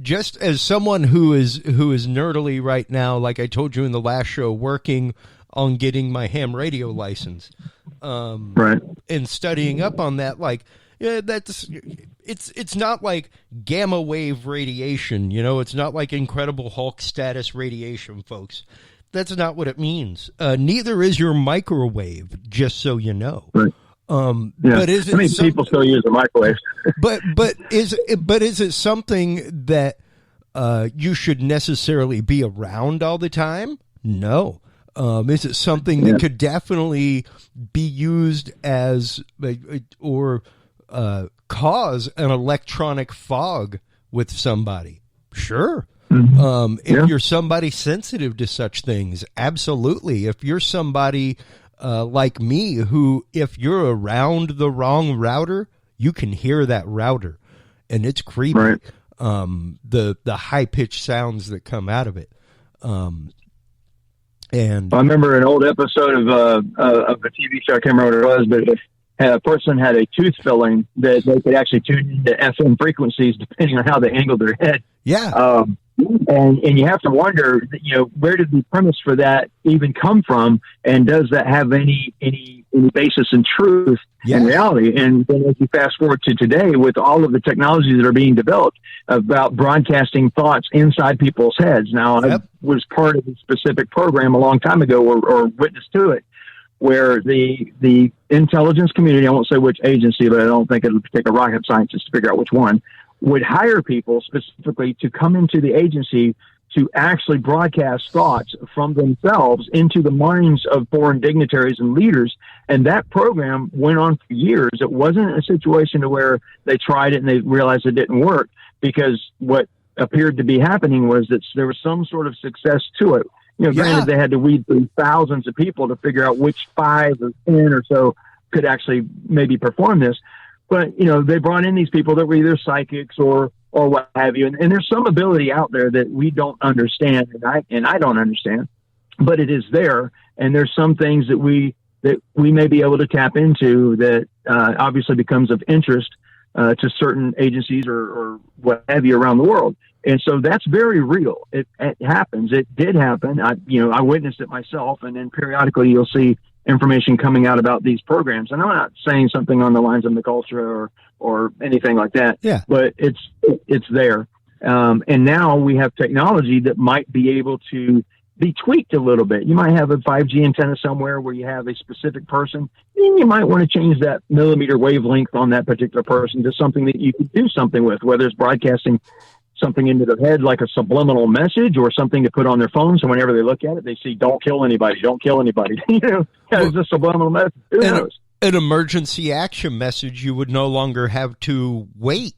A: Just as someone who is nerdily right now, like I told you in the last show, working on getting my ham radio license, and studying up on that, it's not like gamma wave radiation, it's not like Incredible Hulk status radiation, folks. That's not what it means. Neither is your microwave, just so you know.
J: Right.
A: But is it
J: people still use a microwave.
A: but is it something that you should necessarily be around all the time? No. Is it something that could definitely be used as or cause an electronic fog with somebody? Sure. If you're somebody sensitive to such things, absolutely. If you're somebody like me, who, if you're around the wrong router, you can hear that router, and it's creepy.
J: Right.
A: The high pitched sounds that come out of it. And
J: I remember an old episode of a TV show. I can't remember what it was, but a person had a tooth filling that they could actually tune into FM frequencies depending on how they angled their head.
A: Yeah.
J: And you have to wonder, where did the premise for that even come from, and does that have any basis in truth and reality? And then as you fast forward to today, with all of the technologies that are being developed about broadcasting thoughts inside people's heads. Now, I was part of a specific program a long time ago, or witness to it, where the intelligence community, I won't say which agency, but I don't think it would take a rocket scientist to figure out which one, would hire people specifically to come into the agency to actually broadcast thoughts from themselves into the minds of foreign dignitaries and leaders. And that program went on for years. It wasn't a situation to where they tried it and they realized it didn't work, because what appeared to be happening was that there was some sort of success to it. Granted, they had to weed through thousands of people to figure out which 5 or 10 or so could actually maybe perform this. But, they brought in these people that were either psychics or what have you. And there's some ability out there that we don't understand, and I don't understand, but it is there. And there's some things that we may be able to tap into that obviously becomes of interest to certain agencies or what have you around the world. And so that's very real. It happens. It did happen. I witnessed it myself, and then periodically you'll see information coming out about these programs. And I'm not saying something on the lines of McUltra or anything like that, but it's there. And now we have technology that might be able to be tweaked a little bit. You might have a 5G antenna somewhere where you have a specific person, and you might want to change that millimeter wavelength on that particular person to something that you can do something with, whether it's broadcasting something into their head like a subliminal message, or something to put on their phone, so whenever they look at it, they see "Don't kill anybody, don't kill anybody." It's a subliminal message. Who knows?
A: an emergency action message, you would no longer have to wait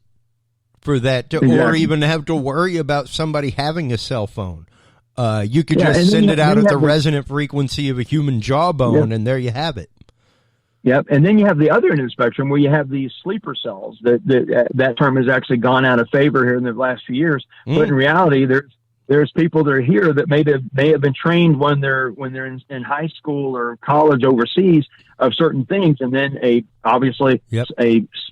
A: for that to, or even have to worry about somebody having a cell phone. You could just send it out at the resonant frequency of a human jawbone, and there you have it.
J: Yep, and then you have the other end of the spectrum where you have these sleeper cells. That term has actually gone out of favor here in the last few years. But in reality, there's people that are here that may have been trained when they're in high school or college overseas of certain things, and then they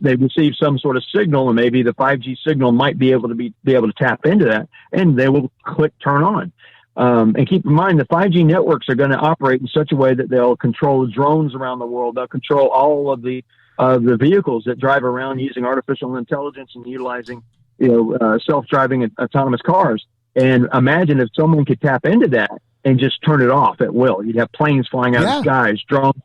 J: receive some sort of signal, and maybe the 5G signal might be able to tap into that, and they will click turn on. And keep in mind, the 5G networks are going to operate in such a way that they'll control drones around the world. They'll control all of the vehicles that drive around using artificial intelligence and utilizing, self-driving and autonomous cars. And imagine if someone could tap into that and just turn it off at will. You'd have planes flying out of the skies, drones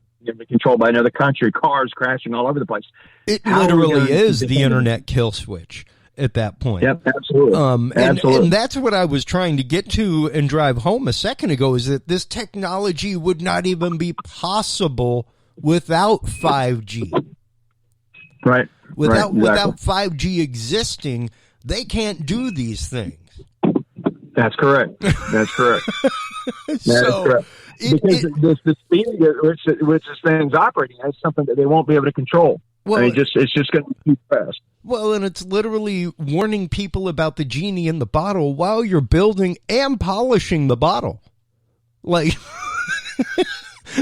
J: controlled by another country, cars crashing all over the place.
A: It literally is the internet kill switch at that point.
J: Yep, absolutely.
A: And that's what I was trying to get to and drive home a second ago, is that this technology would not even be possible without 5G.
J: Right.
A: Without 5G existing, they can't do these things.
J: That's correct. That's correct. Because the speed at which this thing's operating is something that they won't be able to control. Well, it's just going to be too fast.
A: Well, and it's literally warning people about the genie in the bottle while you're building and polishing the bottle. Like,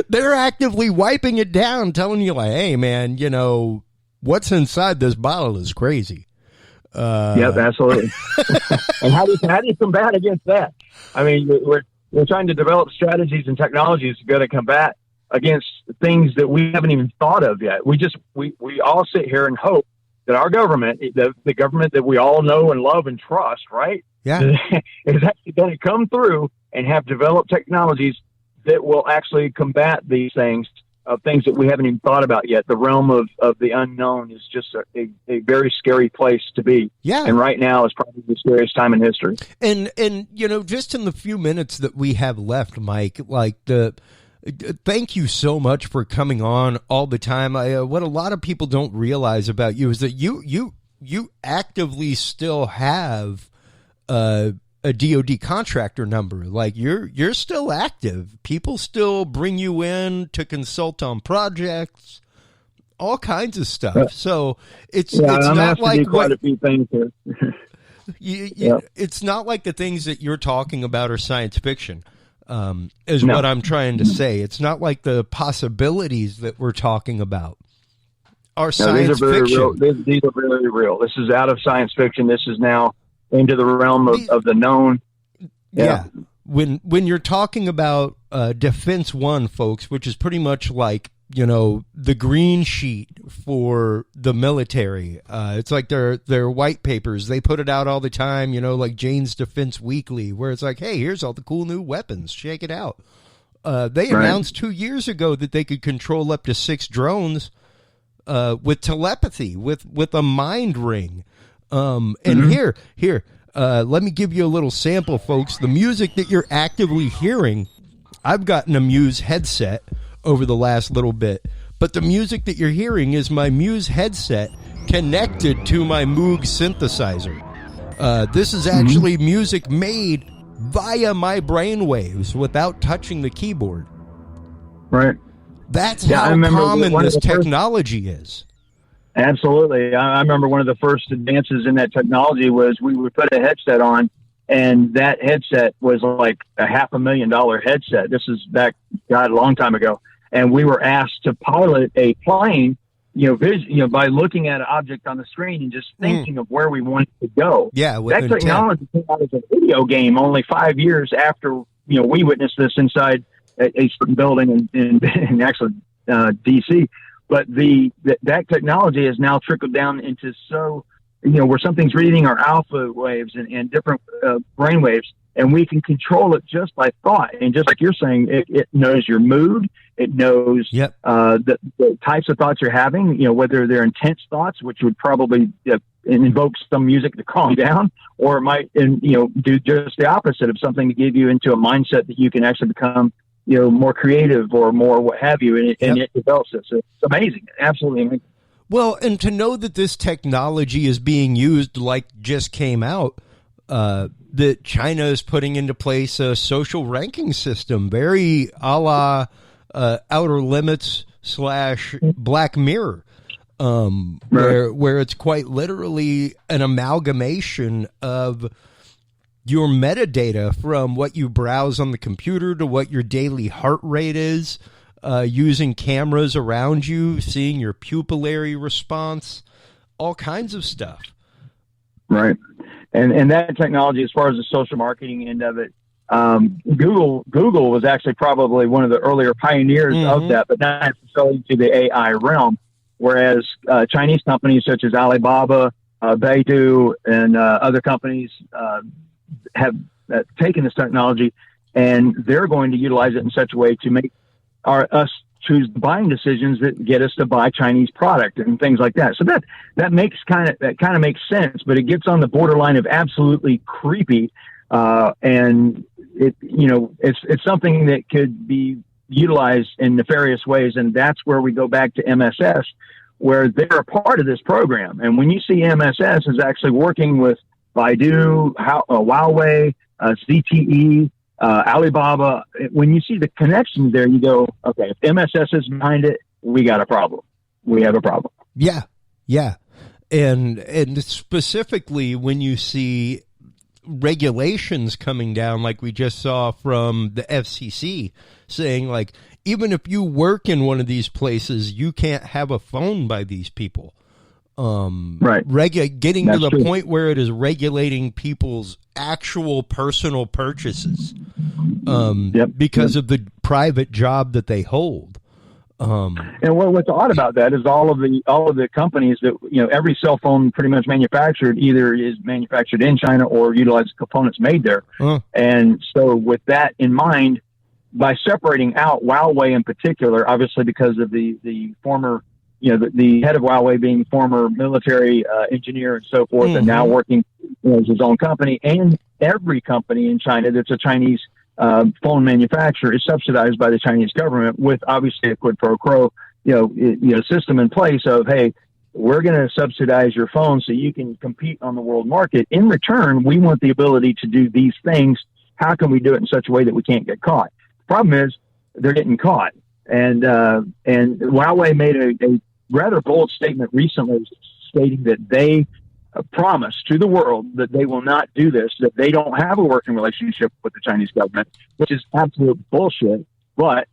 A: they're actively wiping it down, telling you, like, hey, man, what's inside this bottle is crazy.
J: Yep, absolutely. And how do you combat against that? I mean, we're trying to develop strategies and technologies to go to combat against things that we haven't even thought of yet. We all sit here and hope that our government, the government that we all know and love and trust, right?
A: Yeah,
J: is actually going to come through and have developed technologies that will actually combat these things. Things that we haven't even thought about yet. The realm of the unknown is just a very scary place to be.
A: Yeah.
J: And right now is probably the scariest time in history.
A: And just in the few minutes that we have left, Mike, thank you so much for coming on all the time. What a lot of people don't realize about you is that you actively still have a DoD contractor number. Like you're still active. People still bring you in to consult on projects, all kinds of stuff. So it's not like
J: quite a few things here.
A: It's not like the things that you're talking about are science fiction. Is what I'm trying to say. It's not like the possibilities that we're talking about are science fiction.
J: These are very real. This is out of science fiction. This is now into the realm of the known.
A: Yeah. When you're talking about Defense One, folks, which is pretty much like, the green sheet for the military. It's like their white papers. They put it out all the time, like Jane's Defense Weekly, where it's like, hey, here's all the cool new weapons. Check it out. They announced 2 years ago that they could control up to 6 drones with telepathy, with a mind ring. And here, let me give you a little sample, folks. The music that you're actively hearing, I've gotten a Muse headset over the last little bit, but the music that you're hearing is my Muse headset connected to my Moog synthesizer. This is actually music made via my brainwaves without touching the keyboard.
J: Right.
A: That's how common this technology is.
J: Absolutely. I remember one of the first advances in that technology was we would put a headset on, and that headset was like a $500,000 headset. This is back, a long time ago. And we were asked to pilot a plane, by looking at an object on the screen and just thinking of where we wanted to go.
A: Yeah.
J: That technology came out as a video game only 5 years after, we witnessed this inside a certain building in actually DC. But that technology has now trickled down into where something's reading our alpha waves and different brain waves, and we can control it just by thought. And just like you're saying, it knows your mood. It knows the types of thoughts you're having, whether they're intense thoughts, which would probably invoke some music to calm down, or it might, do just the opposite of something to give you into a mindset that you can actually become, more creative or more what have you, and it develops this. It's amazing, absolutely amazing.
A: Well, and to know that this technology is being used, like just came out, that China is putting into place a social ranking system, very a la Outer Limits / Black Mirror, where it's quite literally an amalgamation of your metadata from what you browse on the computer to what your daily heart rate is, using cameras around you, seeing your pupillary response, all kinds of stuff.
J: Right. And that technology, as far as the social marketing end of it, Google was actually probably one of the earlier pioneers of that, but not necessarily to the AI realm. Whereas Chinese companies such as Alibaba, Baidu, and other companies have taken this technology, and they're going to utilize it in such a way to make us choose the buying decisions that get us to buy Chinese product and things like that. So that kind of makes sense, but it gets on the borderline of absolutely creepy, and it's something that could be utilized in nefarious ways, and that's where we go back to MSS, where they're a part of this program. And when you see MSS is actually working with Baidu, Huawei, ZTE, Alibaba, when you see the connections there, you go, okay, if MSS is behind it, we got a problem. We have a problem.
A: Yeah. Yeah. And specifically when you see regulations coming down, like we just saw from the FCC saying, like, even if you work in one of these places, you can't have a phone by these people.
J: Right.
A: Getting
J: That's
A: to the
J: true.
A: point where it is regulating people's actual personal purchases, because of the private job that they hold.
J: And what's odd about that is all of the companies that, every cell phone pretty much manufactured either is manufactured in China or utilizes components made there. And so with that in mind, by separating out Huawei in particular, obviously because of the former, the head of Huawei being former military engineer and so forth, and now working as his own company, and every company in China that's a Chinese phone manufacturer is subsidized by the Chinese government with obviously a quid pro quo, system in place of, hey, we're going to subsidize your phone so you can compete on the world market. In return, we want the ability to do these things. How can we do it in such a way that we can't get caught? Problem is, they're getting caught. And Huawei made a rather bold statement recently stating that they promise to the world that they will not do this, that they don't have a working relationship with the Chinese government, which is absolute bullshit. But,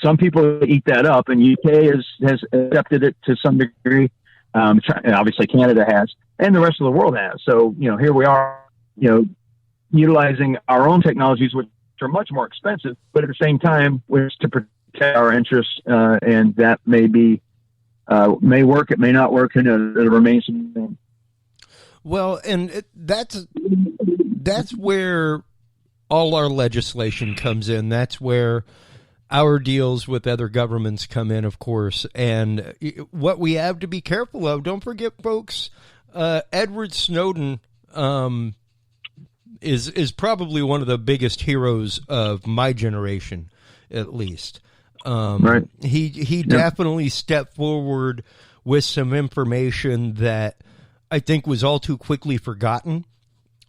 J: some people eat that up, and UK has accepted it to some degree. Obviously Canada has, and the rest of the world has. So, here we are, utilizing our own technologies, which are much more expensive, but at the same time, it's to protect our interests, and that may may work, it may not work, and it remains the same.
A: Well, and that's where all our legislation comes in. That's where our deals with other governments come in, of course. And what we have to be careful of, don't forget, folks, Edward Snowden is probably one of the biggest heroes of my generation, at least.
J: Right.
A: He definitely stepped forward with some information that I think was all too quickly forgotten,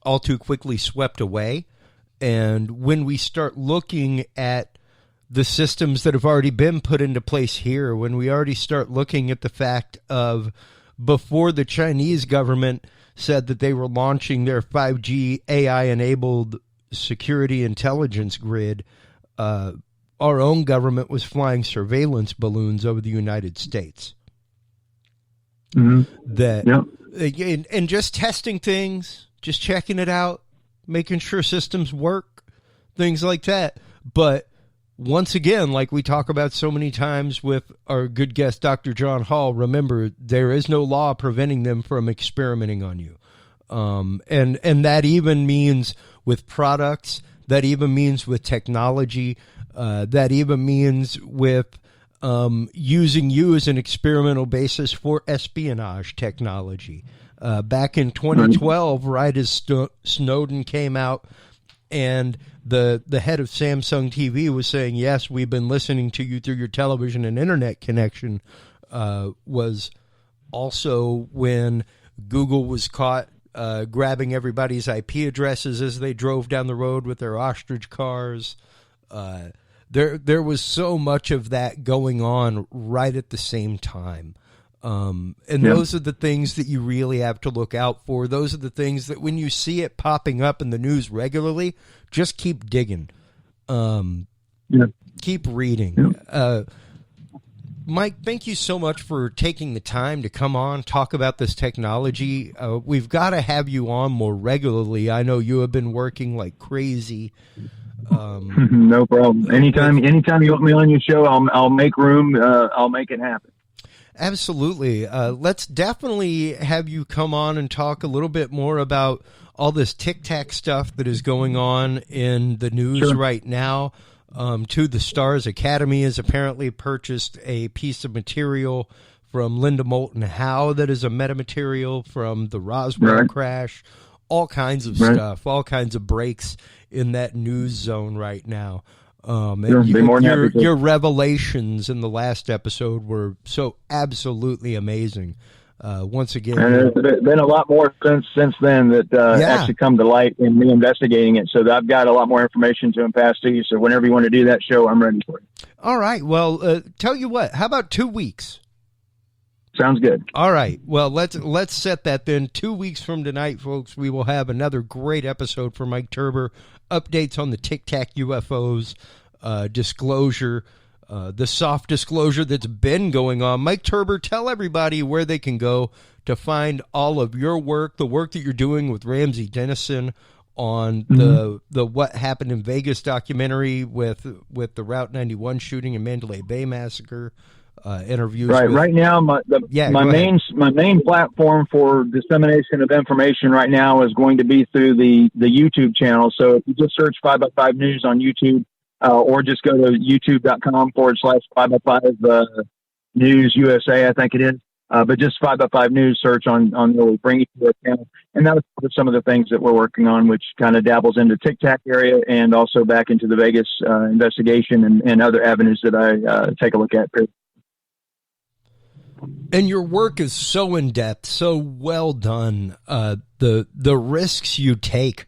A: all too quickly swept away. And when we start looking at the systems that have already been put into place here, when we already start looking at the fact of before the Chinese government said that they were launching their 5G AI-enabled security intelligence grid, our own government was flying surveillance balloons over the United States. And just testing things, just checking it out, making sure systems work, things like that. But once again, like we talk about so many times with our good guest, Dr. John Hall, remember, there is no law preventing them from experimenting on you. And that even means with products, that even means with technology, that even means with using you as an experimental basis for espionage technology. Back in 2012, right as Snowden came out and the head of Samsung TV was saying, yes, we've been listening to you through your television and internet connection, was also when Google was caught grabbing everybody's IP addresses as they drove down the road with their ostrich cars. There was so much of that going on right at the same time. Those are the things that you really have to look out for. Those are the things that when you see it popping up in the news regularly, just keep digging. Keep reading. Mike, thank you so much for taking the time to come on, talk about this technology. We've got to have you on more regularly. I know you have been working like crazy.
J: No problem. Anytime you want me on your show, I'll make room. I'll make it happen.
A: Absolutely. Let's definitely have you come on and talk a little bit more about all this tic-tac stuff that is going on in the news right now. To the Stars Academy has apparently purchased a piece of material from Linda Moulton Howe that is a metamaterial from the Roswell crash. All kinds of stuff, all kinds of breaks in that news zone right now. And your revelations in the last episode were so absolutely amazing. Once again,
J: and there's been a lot more since then that actually come to light in me investigating it. So I've got a lot more information to pass to you. So whenever you want to do that show, I'm ready for it.
A: All right. Well, tell you what. How about 2 weeks?
J: Sounds good.
A: All right. Well, let's set that then. 2 weeks from tonight, folks, we will have another great episode for Mike Turber. Updates on the Tic Tac UFOs, disclosure, the soft disclosure that's been going on. Mike Turber, tell everybody where they can go to find all of your work, the work that you're doing with Ramsey Dennison on the What Happened in Vegas documentary with the Route 91 shooting and Mandalay Bay massacre. Interviews.
J: Right now, my main platform for dissemination of information right now is going to be through the YouTube channel. So if you just search 5x5 News on YouTube, or just go to youtube.com/5x5 News USA, I think it is. But just 5x5 News search on will bring you to the channel. And that was some of the things that we're working on, which kind of dabbles into Tic Tac area and also back into the Vegas investigation and other avenues that I take a look at.
A: And your work is so in depth, so well done. The risks you take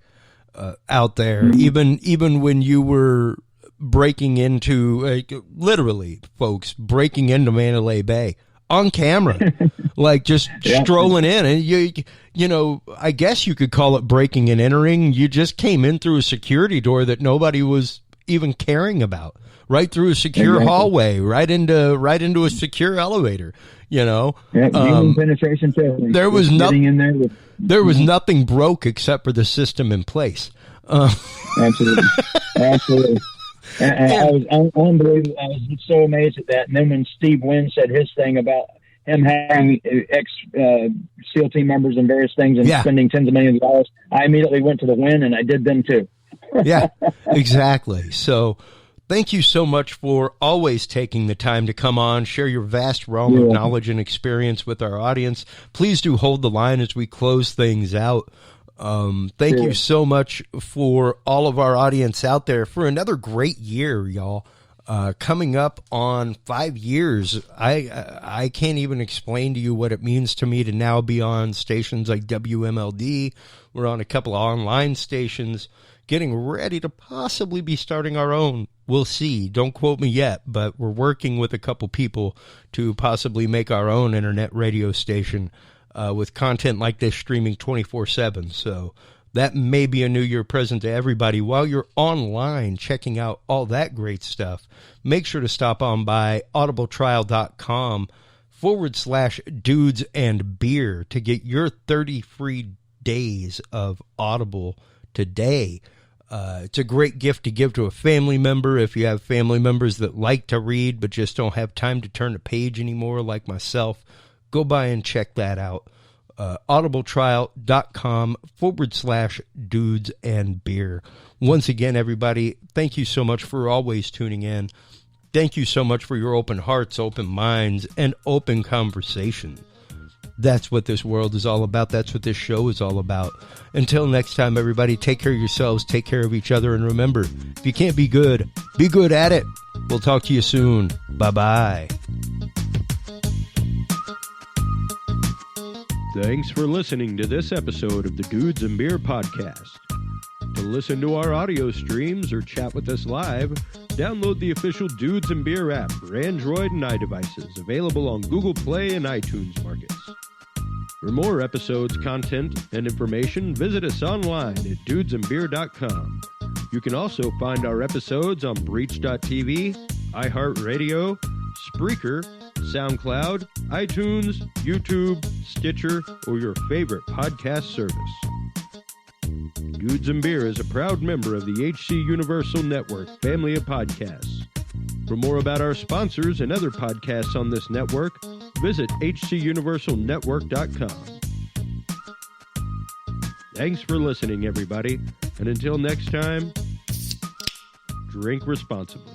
A: out there, even when you were breaking into, literally, folks, breaking into Mandalay Bay on camera, like just strolling in, and you know, I guess you could call it breaking and entering. You just came in through a security door that nobody was even caring about. Right through a secure hallway, right into a secure elevator. You know,
J: penetration testing.
A: There was nothing. There was nothing broke except for the system in place.
J: Absolutely. And I was unbelievable. I was so amazed at that. And then when Steve Wynn said his thing about him having ex-SEAL team members and various things and spending tens of millions of dollars, I immediately went to the Wynn and I did them too.
A: Yeah, exactly. So thank you so much for always taking the time to come on, share your vast realm of knowledge and experience with our audience. Please do hold the line as we close things out. Thank you so much for all of our audience out there for another great year, y'all. Coming up on 5 years, I can't even explain to you what it means to me to now be on stations like WMLD. We're on a couple of online stations, getting ready to possibly be starting our own. We'll see. Don't quote me yet, but we're working with a couple people to possibly make our own internet radio station with content like this streaming 24/7. So that may be a New Year present to everybody. While you're online checking out all that great stuff, make sure to stop on by audibletrial.com/dudesandbeer to get your 30 free days of Audible today. It's a great gift to give to a family member if you have family members that like to read but just don't have time to turn a page anymore, like myself. Go by and check that out. audibletrial.com/dudesandbeer. Once again, everybody, thank you so much for always tuning in. Thank you so much for your open hearts, open minds, and open conversation. That's what this world is all about. That's what this show is all about. Until next time, everybody, take care of yourselves, take care of each other, and remember, if you can't be good at it. We'll talk to you soon. Bye-bye. Thanks for listening to this episode of the Dudes and Beer Podcast. To listen to our audio streams or chat with us live, download the official Dudes and Beer app for Android and iDevices, available on Google Play and iTunes markets. For more episodes, content, and information, visit us online at dudesandbeer.com. You can also find our episodes on Breach.tv, iHeartRadio, Spreaker, SoundCloud, iTunes, YouTube, Stitcher, or your favorite podcast service. Dudes and Beer is a proud member of the HC Universal Network family of podcasts. For more about our sponsors and other podcasts on this network, visit hcuniversalnetwork.com. Thanks for listening, everybody, and until next time, drink responsibly.